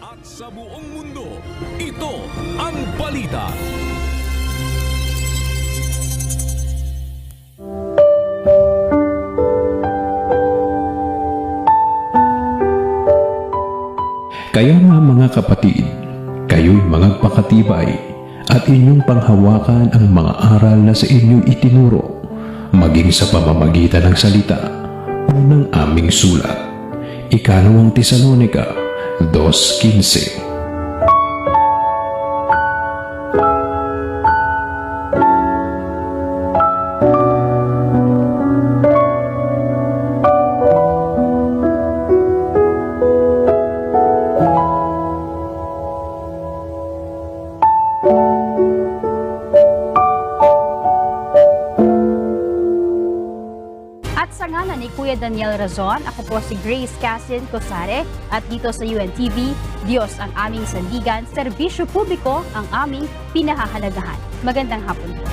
At sa buong mundo, ito ang balita. Kaya nga mga kapatid, kayo'y magpakatibay at inyong panghawakan ang mga aral na sa inyong itinuro, maging sa pamamagitan ng salita o ng aming sulat. Ikalawang Tesalonica 2:15. At sa ngalan ni Kuya Daniel Razon, ako po si Grace Cassian Cosare at dito sa UNTV, Diyos ang aming sandigan, serbisyo publiko ang aming pinahahalagahan. Magandang hapon po.